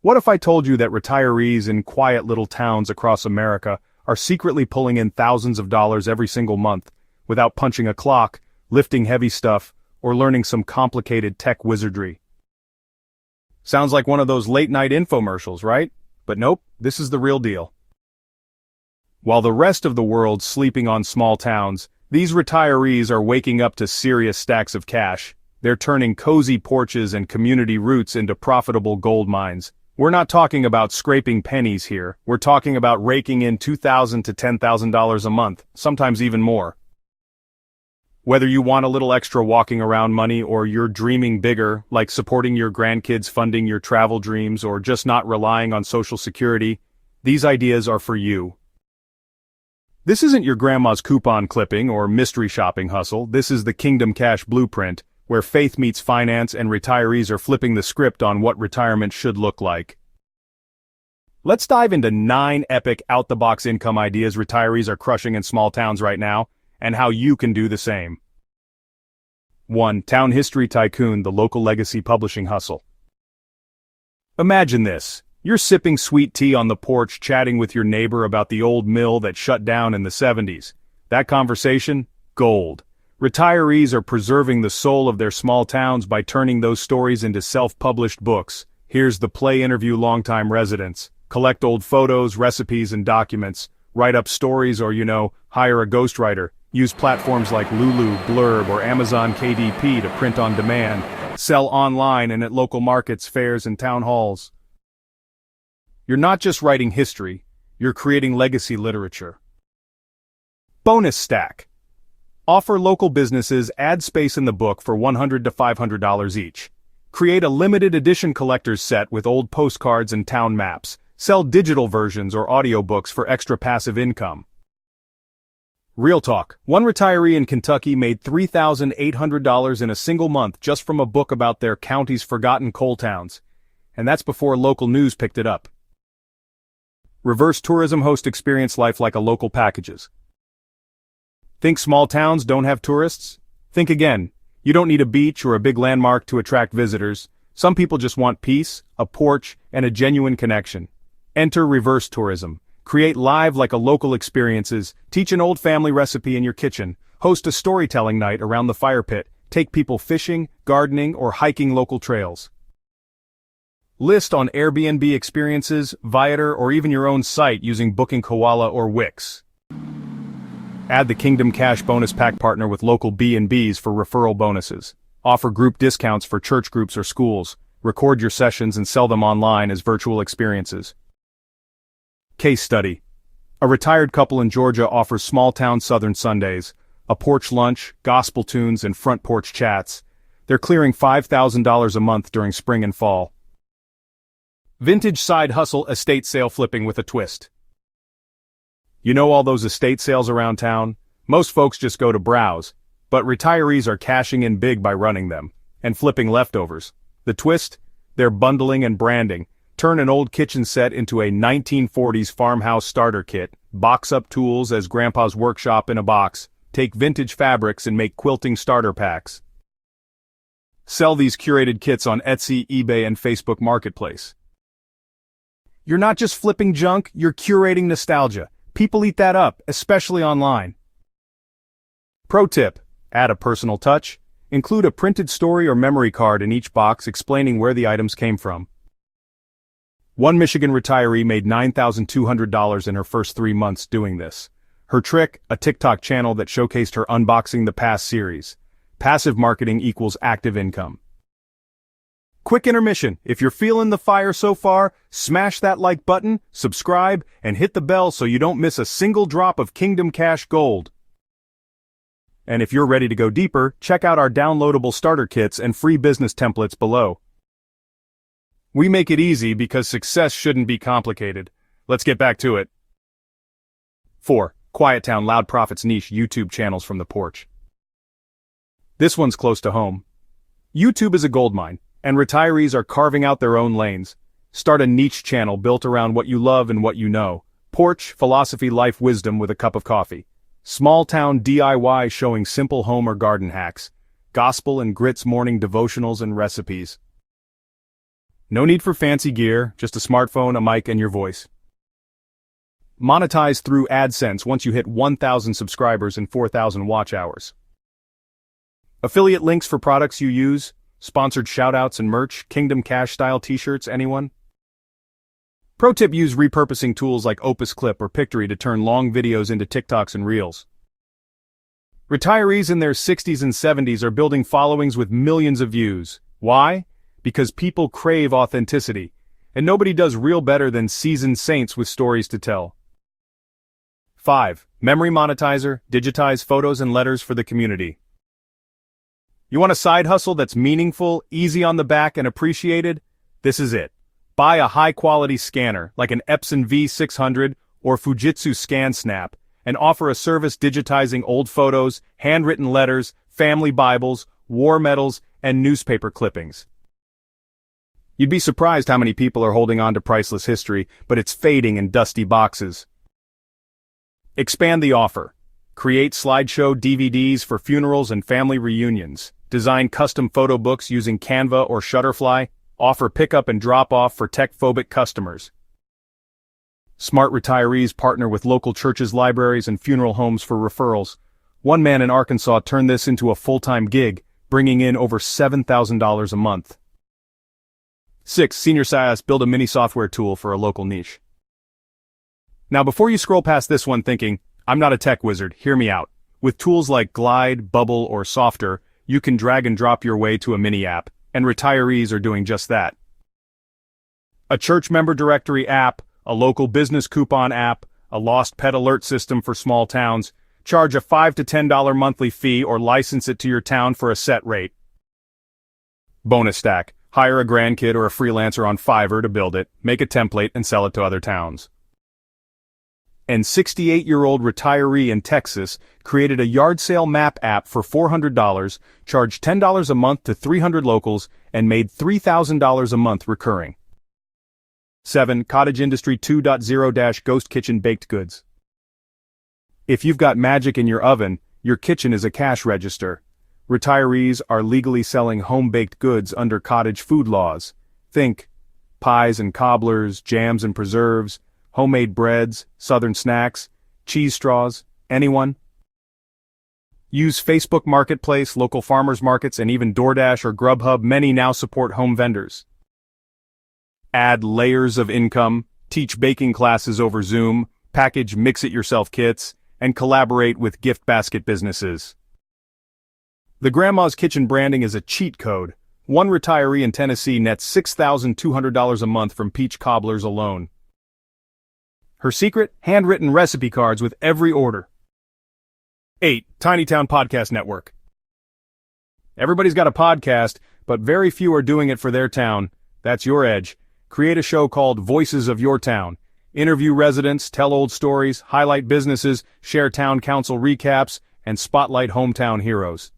What if I told you that retirees in quiet little towns across America are secretly pulling in thousands of dollars every single month, without punching a clock, lifting heavy stuff, or learning some complicated tech wizardry? Sounds like one of those late-night infomercials, right? But nope, this is the real deal. While the rest of the world's sleeping on small towns, these retirees are waking up to serious stacks of cash. They're turning cozy porches and community roots into profitable gold mines. We're not talking about scraping pennies here, we're talking about raking in $2,000 to $10,000 a month, sometimes even more. Whether you want a little extra walking around money or you're dreaming bigger, like supporting your grandkids, funding your travel dreams, or just not relying on Social Security, these ideas are for you. This isn't your grandma's coupon clipping or mystery shopping hustle, this is the Kingdom Cash blueprint, where faith meets finance and retirees are flipping the script on what retirement should look like. Let's dive into 9 epic out-the-box income ideas retirees are crushing in small towns right now, and how you can do the same. 1. Town History Tycoon, the local legacy publishing hustle. Imagine this. You're sipping sweet tea on the porch chatting with your neighbor about the old mill that shut down in the 70s. That conversation? Gold. Retirees are preserving the soul of their small towns by turning those stories into self-published books. Here's the play: interview longtime residents, collect old photos, recipes, and documents, write up stories, or hire a ghostwriter, use platforms like Lulu, Blurb, or Amazon KDP to print on demand, sell online and at local markets, fairs, and town halls. You're not just writing history, you're creating legacy literature. Bonus stack. Offer local businesses ad space in the book for $100 to $500 each. Create a limited edition collector's set with old postcards and town maps. Sell digital versions or audiobooks for extra passive income. Real talk. One retiree in Kentucky made $3,800 in a single month just from a book about their county's forgotten coal towns. And that's before local news picked it up. Reverse tourism: host experience life like a local packages. Think small towns don't have tourists? Think again. You don't need a beach or a big landmark to attract visitors. Some people just want peace, a porch, and a genuine connection. Enter reverse tourism. Create live like a local experiences. Teach an old family recipe in your kitchen. Host a storytelling night around the fire pit. Take people fishing, gardening, or hiking local trails. List on Airbnb experiences, Viator, or even your own site using Booking Koala or Wix. Add the Kingdom Cash bonus pack. Partner with local B&Bs for referral bonuses. Offer group discounts for church groups or schools. Record your sessions and sell them online as virtual experiences. Case study. A retired couple in Georgia offers small-town Southern Sundays, a porch lunch, gospel tunes, and front porch chats. They're clearing $5,000 a month during spring and fall. Vintage side hustle: estate sale flipping with a twist. You know all those estate sales around town? Most folks just go to browse, but retirees are cashing in big by running them, and flipping leftovers. The twist? They're bundling and branding. Turn an old kitchen set into a 1940s farmhouse starter kit, box up tools as grandpa's workshop in a box, take vintage fabrics and make quilting starter packs. Sell these curated kits on Etsy, eBay, and Facebook Marketplace. You're not just flipping junk, you're curating nostalgia. People eat that up, especially online. Pro tip: add a personal touch. Include a printed story or memory card in each box explaining where the items came from. One Michigan retiree made $9,200 in her first 3 months doing this. Her trick: a TikTok channel that showcased her unboxing the past series. Passive marketing equals active income. Quick intermission: if you're feeling the fire so far, smash that like button, subscribe, and hit the bell so you don't miss a single drop of Kingdom Cash gold. And if you're ready to go deeper, check out our downloadable starter kits and free business templates below. We make it easy because success shouldn't be complicated. Let's get back to it. 4. Quiet Town Loud Profits Niche YouTube Channels from the Porch. This one's close to home. YouTube is a goldmine, and retirees are carving out their own lanes. Start a niche channel built around what you love and what you know. Porch, philosophy, life, wisdom with a cup of coffee. Small town DIY showing simple home or garden hacks. Gospel and grits morning devotionals and recipes. No need for fancy gear, just a smartphone, a mic, and your voice. Monetize through AdSense once you hit 1,000 subscribers and 4,000 watch hours. Affiliate links for products you use, sponsored shoutouts and merch, Kingdom Cash style t-shirts, anyone? Pro tip: use repurposing tools like Opus Clip or Pictory to turn long videos into TikToks and Reels. Retirees in their 60s and 70s are building followings with millions of views. Why? Because people crave authenticity, and nobody does real better than seasoned saints with stories to tell. 5. Memory monetizer: digitize photos and letters for the community. You want a side hustle that's meaningful, easy on the back, and appreciated? This is it. Buy a high-quality scanner, like an Epson V600 or Fujitsu ScanSnap, and offer a service digitizing old photos, handwritten letters, family Bibles, war medals, and newspaper clippings. You'd be surprised how many people are holding on to priceless history, but it's fading in dusty boxes. Expand the offer. Create slideshow DVDs for funerals and family reunions. Design custom photo books using Canva or Shutterfly. Offer pickup and drop-off for tech-phobic customers. Smart retirees partner with local churches, libraries, and funeral homes for referrals. One man in Arkansas turned this into a full-time gig, bringing in over $7,000 a month. 6. Senior SaaS: build a mini software tool for a local niche. Now before you scroll past this one thinking, I'm not a tech wizard, hear me out. With tools like Glide, Bubble, or Softer, you can drag and drop your way to a mini app, and retirees are doing just that. A church member directory app, a local business coupon app, a lost pet alert system for small towns. Charge a $5 to $10 monthly fee or license it to your town for a set rate. Bonus stack: hire a grandkid or a freelancer on Fiverr to build it, make a template, and sell it to other towns. And 68-year-old retiree in Texas created a yard sale map app for $400, charged $10 a month to 300 locals, and made $3,000 a month recurring. 7. Cottage Industry 2.0 - Ghost Kitchen Baked Goods. If you've got magic in your oven, your kitchen is a cash register. Retirees are legally selling home-baked goods under cottage food laws. Think pies and cobblers, jams and preserves, homemade breads, southern snacks, cheese straws, anyone? Use Facebook Marketplace, local farmers markets, and even DoorDash or Grubhub. Many now support home vendors. Add layers of income, teach baking classes over Zoom, package mix-it-yourself kits, and collaborate with gift basket businesses. The Grandma's Kitchen branding is a cheat code. One retiree in Tennessee nets $6,200 a month from peach cobblers alone. Her secret? Handwritten recipe cards with every order. 8. Tiny Town Podcast Network. Everybody's got a podcast, but very few are doing it for their town. That's your edge. Create a show called Voices of Your Town. Interview residents, tell old stories, highlight businesses, share town council recaps, and spotlight hometown heroes.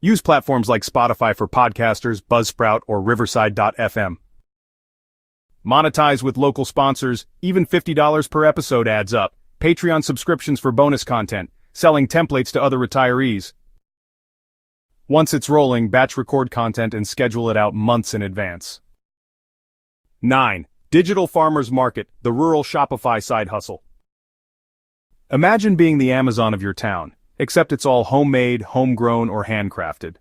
Use platforms like Spotify for podcasters, Buzzsprout, or Riverside.fm. Monetize with local sponsors. Even $50 per episode adds up. Patreon subscriptions for bonus content. Selling templates to other retirees. Once it's rolling, batch record content and schedule it out months in advance. 9. Digital Farmers Market, the rural Shopify side hustle. Imagine being the Amazon of your town, except it's all homemade, homegrown, or handcrafted.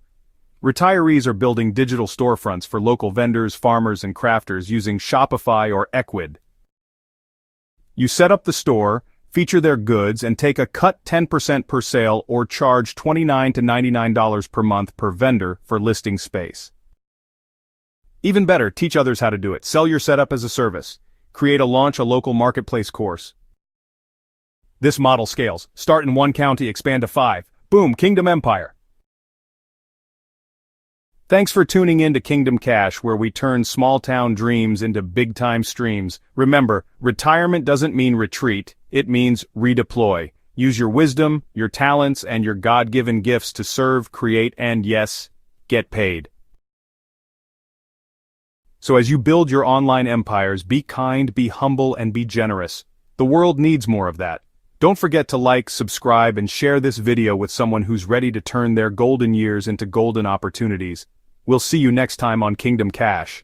Retirees are building digital storefronts for local vendors, farmers, and crafters using Shopify or Ecwid. You set up the store, feature their goods, and take a cut 10% per sale or charge $29 to $99 per month per vendor for listing space. Even better, teach others how to do it. Sell your setup as a service. Create a local marketplace course. This model scales. Start in 1 county, expand to 5. Boom, Kingdom Empire. Thanks for tuning in to Kingdom Cash, where we turn small-town dreams into big-time streams. Remember, retirement doesn't mean retreat, it means redeploy. Use your wisdom, your talents, and your God-given gifts to serve, create, and yes, get paid. So as you build your online empires, be kind, be humble, and be generous. The world needs more of that. Don't forget to like, subscribe, and share this video with someone who's ready to turn their golden years into golden opportunities. We'll see you next time on Kingdom Cash.